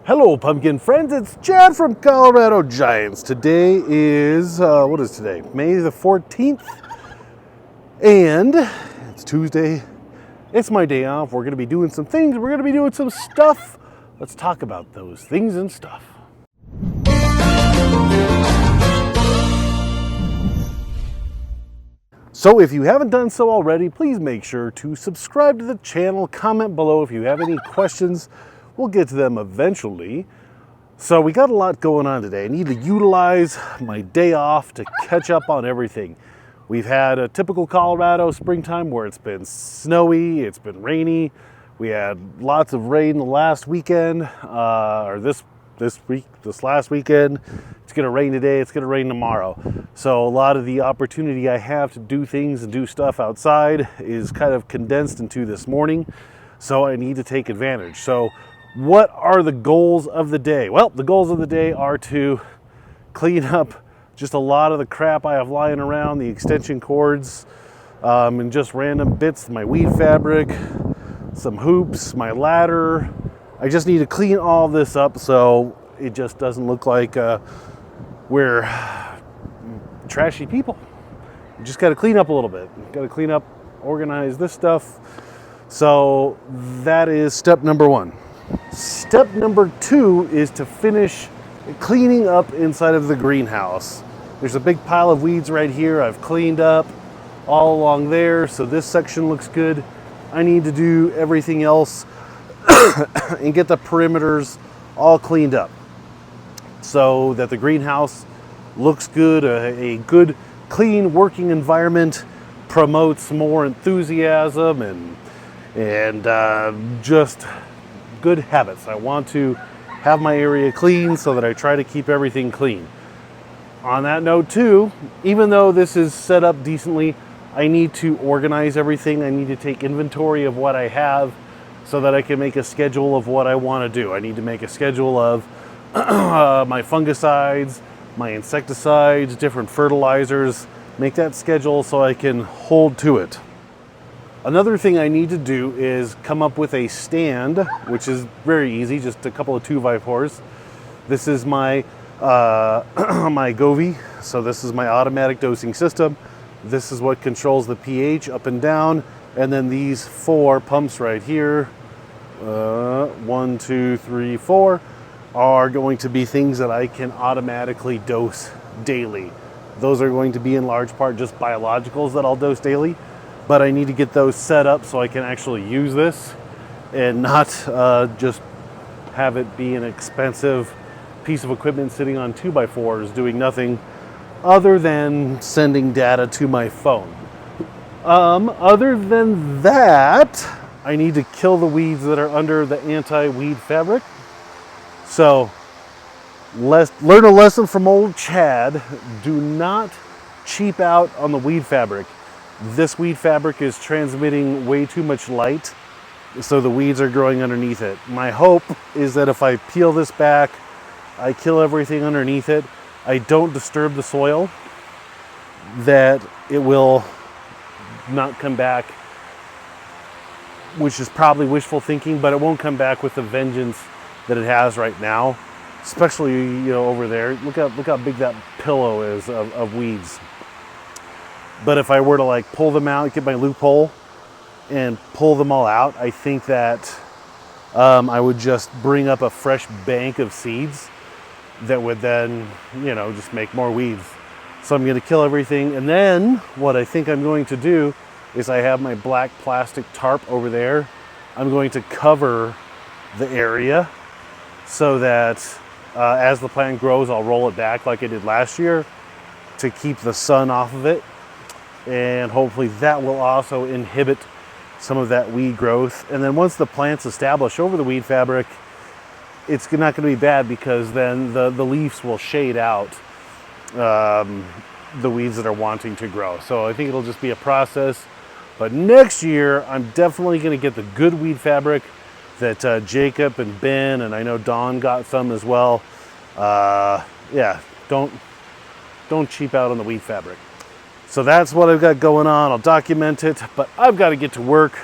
Hello, pumpkin friends. It's Chad from Colorado Giants. Today is, what is today? May the 14th. And it's Tuesday. It's my day off. We're going to be doing some things. We're going to be doing some stuff. Let's talk about those things and stuff. So if you haven't done so already, please make sure to subscribe to the channel, comment below if you have any questions. We'll get to them eventually. So we got a lot going on today. I need to utilize my day off to catch up on everything. We've had a typical Colorado springtime where it's been snowy, it's been rainy. We had lots of rain the last weekend, or this last weekend. It's gonna rain today, it's gonna rain tomorrow. So a lot of the opportunity I have to do things and do stuff outside is kind of condensed into this morning. So I need to take advantage. So what are the goals of the day? Well, the goals of the day are to clean up just a lot of the crap I have lying around, the extension cords, and just random bits, my weed fabric, some hoops, my ladder. I just need to clean all this up so it just doesn't look like we're trashy people. You just got to clean up a little bit. Got to clean up, organize this stuff. So that is step number one. Step number two is to finish cleaning up inside of the greenhouse. There's a big pile of weeds right here I've cleaned up all along there, so this section looks good. I need to do everything else and get the perimeters all cleaned up so that the greenhouse looks good. A good, clean working environment promotes more enthusiasm and just good habits. I want to have my area clean so that I try to keep everything clean. On that note too, even though this is set up decently, I need to organize everything. I need to take inventory of what I have so that I can make a schedule of what I want to do. I need to make a schedule of my fungicides, my insecticides, different fertilizers, make that schedule so I can hold to it. Another thing I need to do is come up with a stand, which is very easy, just a couple of 2x4s. This is my my Govee, so this is my automatic dosing system. This is what controls the pH up and down, and then these 4 pumps right here, 1, 2, 3, 4, are going to be things that I can automatically dose daily. Those are going to be in large part just biologicals that I'll dose daily, but I need to get those set up so I can actually use this and not just have it be an expensive piece of equipment sitting on 2x4s doing nothing other than sending data to my phone. Other than that, I need to kill the weeds that are under the anti-weed fabric. So learn a lesson from old Chad. Do not cheap out on the weed fabric. This weed fabric is transmitting way too much light, so the weeds are growing underneath it. My hope is that if I peel this back, I kill everything underneath it, I don't disturb the soil, that it will not come back, which is probably wishful thinking, but it won't come back with the vengeance that it has right now, especially over there. Look how big that pillow is of weeds. But if I were to pull them out, get my loophole and pull them all out, I think that I would just bring up a fresh bank of seeds that would then, just make more weeds. So I'm going to kill everything. And then what I think I'm going to do is I have my black plastic tarp over there. I'm going to cover the area so that as the plant grows, I'll roll it back like I did last year to keep the sun off of it. And hopefully that will also inhibit some of that weed growth. And then once the plant's established over the weed fabric, it's not going to be bad because then the leaves will shade out the weeds that are wanting to grow. So I think it'll just be a process. But next year, I'm definitely going to get the good weed fabric that Jacob and Ben, and I know Dawn got some as well. Yeah, don't cheap out on the weed fabric. So that's what I've got going on. I'll document it, but I've got to get to work.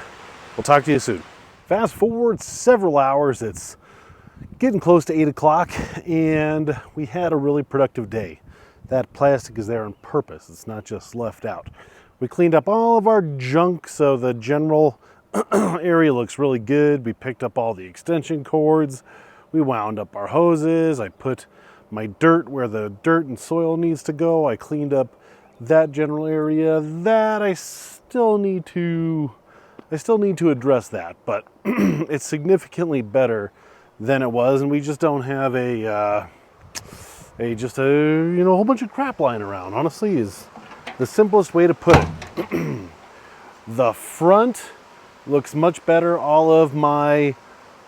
We'll talk to you soon. Fast forward several hours. It's Getting close to 8 o'clock, and we had a really productive day. That plastic is there on purpose. It's not just left out. We cleaned up all of our junk, so the general area looks really good. We picked up all the extension cords. We wound up our hoses. I put my dirt where the dirt and soil needs to go. I cleaned up that general area. That I still need to address that, but it's significantly better than it was, and we just don't have a whole bunch of crap lying around. Honestly, is the simplest way to put it. The front looks much better. All of my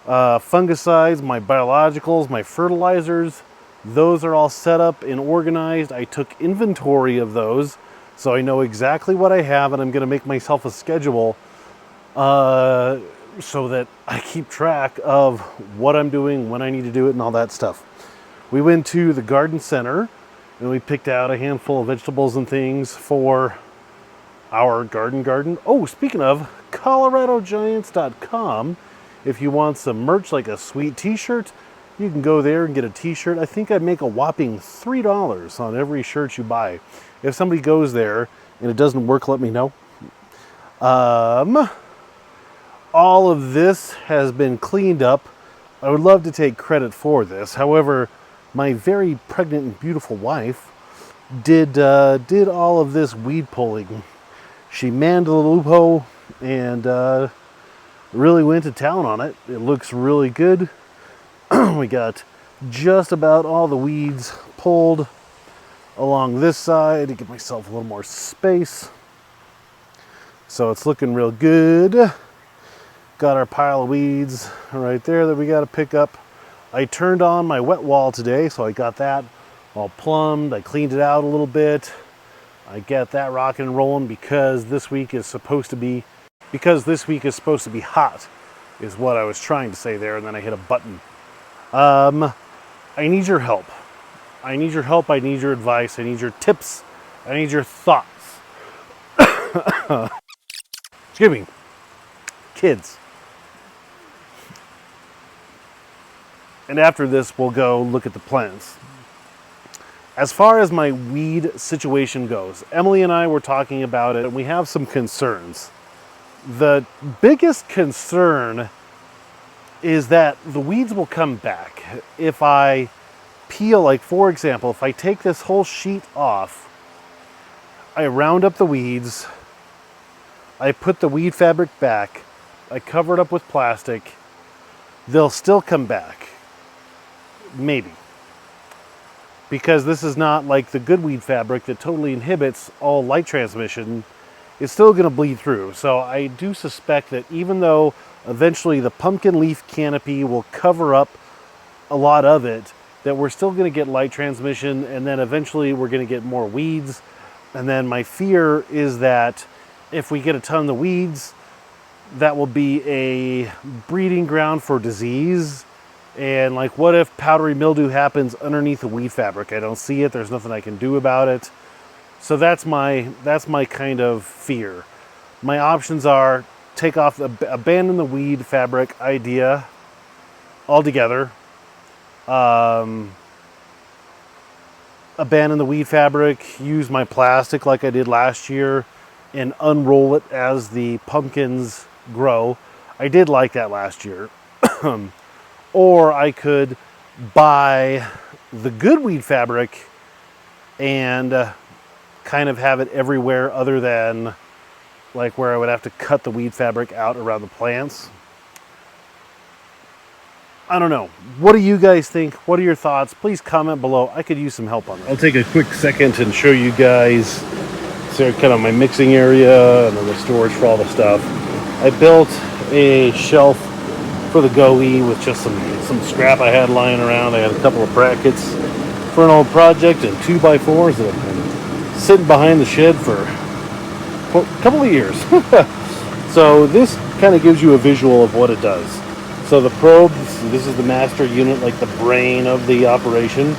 fungicides, my biologicals, my fertilizers, those are all set up and organized. I took inventory of those, so I know exactly what I have, and I'm going to make myself a schedule so that I keep track of what I'm doing, when I need to do it, and all that stuff. We went to the garden center and we picked out a handful of vegetables and things for our garden. Oh, speaking of, ColoradoGiants.com. If you want some merch like a sweet t-shirt, you can go there and get a t-shirt. I think I'd make a whopping $3 on every shirt you buy. If somebody goes there and it doesn't work, let me know. All of this has been cleaned up. I would love to take credit for this. However, my very pregnant and beautiful wife did all of this weed pulling. She manned the lupo and really went to town on it. It looks really good. We got just about all the weeds pulled along this side to give myself a little more space. So it's looking real good. Got our pile of weeds right there that we got to pick up. I turned on my wet wall today, so I got that all plumbed. I cleaned it out a little bit. I get that rocking and rolling because this week is supposed to be hot, is what I was trying to say there, and then I hit a button. I need your help. I need your help. I need your advice. I need your tips. I need your thoughts. Excuse me. Kids. And after this, we'll go look at the plants. As far as my weed situation goes, Emily and I were talking about it, and we have some concerns. The biggest concern is that the weeds will come back. If I peel, like for example, if I take this whole sheet off, I round up the weeds, I put the weed fabric back, I cover it up with plastic, they'll still come back. Maybe. Because this is not like the good weed fabric that totally inhibits all light transmission. It's still going to bleed through. So I do suspect that even though eventually the pumpkin leaf canopy will cover up a lot of it, that we're still going to get light transmission, and then eventually we're going to get more weeds. And then my fear is that if we get a ton of weeds, that will be a breeding ground for disease. And like, what if powdery mildew happens underneath the weed fabric? I don't see it. There's nothing I can do about it. So that's my kind of fear. My options are take off, abandon the weed fabric idea altogether. Abandon the weed fabric, use my plastic like I did last year, and unroll it as the pumpkins grow. I did like that last year. Or I could buy the good weed fabric and kind of have it everywhere other than like where I would have to cut the weed fabric out around the plants. I don't know. What do you guys think? What are your thoughts? Please comment below. I could use some help on that. I'll take a quick second and show you guys so kind of my mixing area and then the storage for all the stuff. I built a shelf for the GoE with just some scrap I had lying around. I had a couple of brackets for an old project and 2x4s that have been sitting behind the shed for a couple of years. So this kind of gives you a visual of what it does. So the probe, this is the master unit, like the brain of the operation.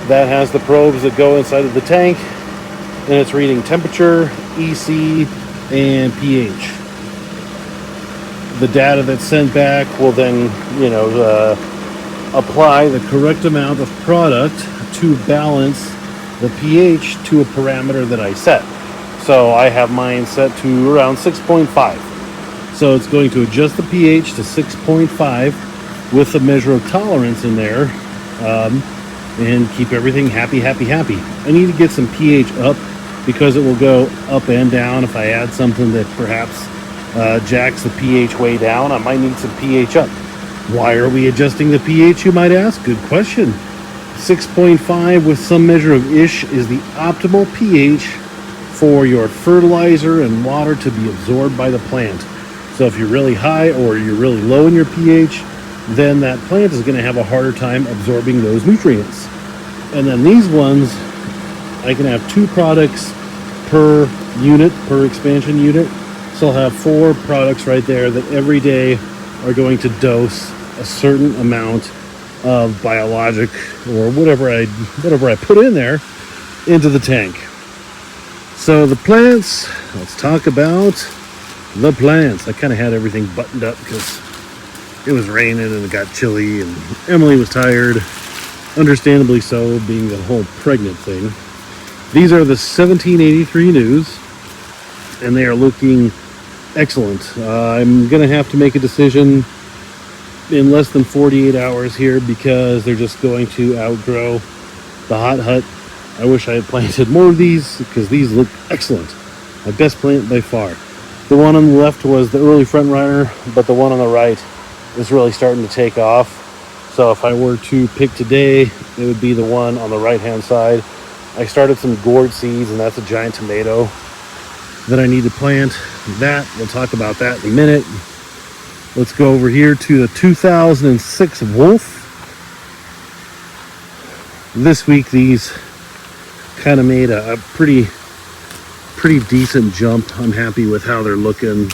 That has the probes that go inside of the tank, and it's reading temperature, EC, and pH. The data that's sent back will then, apply the correct amount of product to balance the pH to a parameter that I set. So I have mine set to around 6.5. So it's going to adjust the pH to 6.5 with a measure of tolerance in there, and keep everything happy. I need to get some pH up because it will go up and down. If I add something that perhaps jacks the pH way down, I might need some pH up. Why are we adjusting the pH, you might ask? Good question. 6.5 with some measure of ish is the optimal pH for your fertilizer and water to be absorbed by the plant. So if you're really high or you're really low in your pH, then that plant is going to have a harder time absorbing those nutrients. And then these ones, I can have 2 products per unit, per expansion unit. So I'll have 4 products right there that every day are going to dose a certain amount of biologic or whatever I put in there into the tank. So the plants, let's talk about the plants. I kind of had everything buttoned up because it was raining and it got chilly and Emily was tired, understandably so, being the whole pregnant thing. These are the 1783 News, and they are looking excellent. I'm gonna have to make a decision in less than 48 hours here because they're just going to outgrow the hot hut. I wish I had planted more of these because these look excellent. My best plant by far. The one on the left was the early front runner, but the one on the right is really starting to take off. So if I were to pick today, it would be the one on the right hand side. I started some gourd seeds, and that's a giant tomato that I need to plant. We'll talk about that in a minute. Let's go over here to the 2006 Wolf. This week these kind of made a pretty decent jump. I'm happy with how they're looking,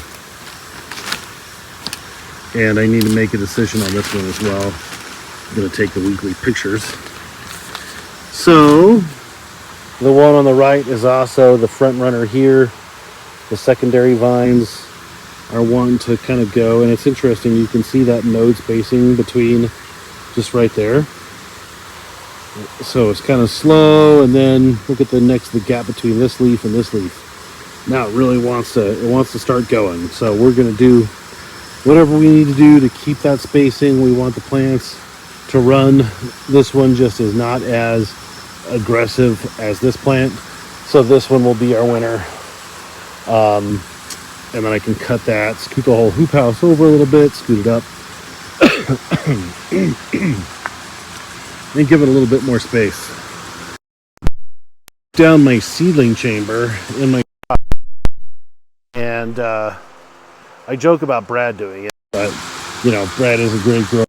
and I need to make a decision on this one as well. I'm going to take the weekly pictures. So the one on the right is also the front runner here. The secondary vines are wanting to kind of go, and it's interesting, you can see that node spacing between just right there. So it's kind of slow, and then look at the gap between this leaf and this leaf. Now it really wants to start going. So we're going to do whatever we need to do to keep that spacing. We want the plants to run. This one just is not as aggressive as this plant, so this one will be our winner. And then I can cut that, scoot the whole hoop house over a little bit, scoot it up, and give it a little bit more space. Down my seedling chamber in my shop, and I joke about Brad doing it, but you know, Brad is a great grower.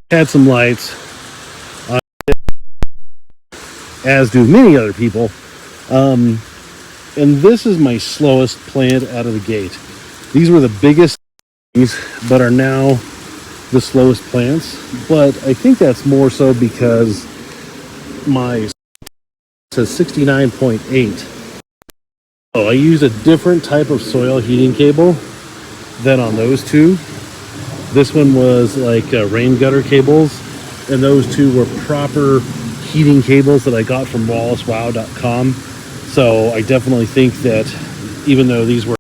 Had some lights, as do many other people. And this is my slowest plant out of the gate. These were the biggest things, but are now the slowest plants. But I think that's more so because my says 69.8. Oh, I used a different type of soil heating cable than on those two. This one was like rain gutter cables, and those two were proper heating cables that I got from WallaceWow.com. So I definitely think that even though these were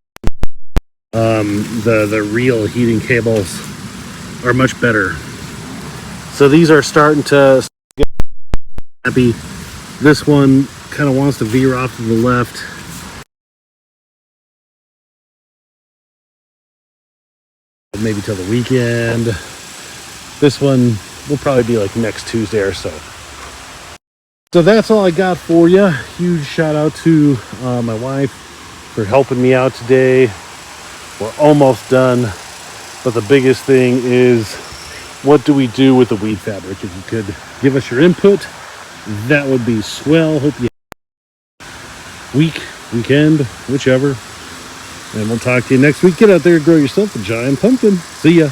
the real heating cables are much better. So these are starting to get happy. This one kind of wants to veer off to the left. Maybe till the weekend. This one will probably be like next Tuesday or so. So that's all I got for you. Huge shout out to my wife for helping me out today. We're almost done, but the biggest thing is, what do we do with the weed fabric? If you could give us your input, that would be swell. Hope you weekend, whichever. And we'll talk to you next week. Get out there and grow yourself a giant pumpkin. See ya.